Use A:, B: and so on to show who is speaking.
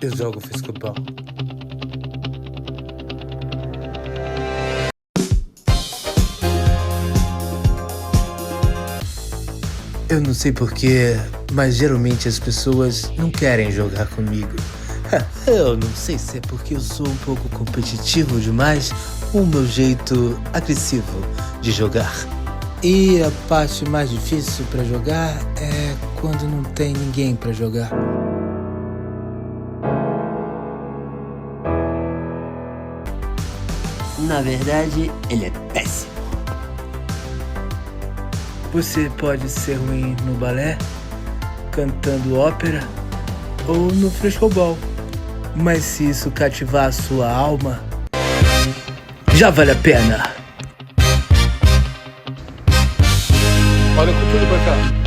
A: Eu jogo frescobol. Eu não sei porquê, mas geralmente as pessoas não querem jogar comigo. Eu não sei se é porque eu sou um pouco competitivo demais ou o meu jeito agressivo de jogar. E a parte mais difícil pra jogar é quando não tem ninguém pra jogar.
B: Na verdade, ele é péssimo.
A: Você pode ser ruim no balé, cantando ópera ou no frescobol. Mas se isso cativar a sua alma, já vale a pena.
C: Olha com tudo pra cá.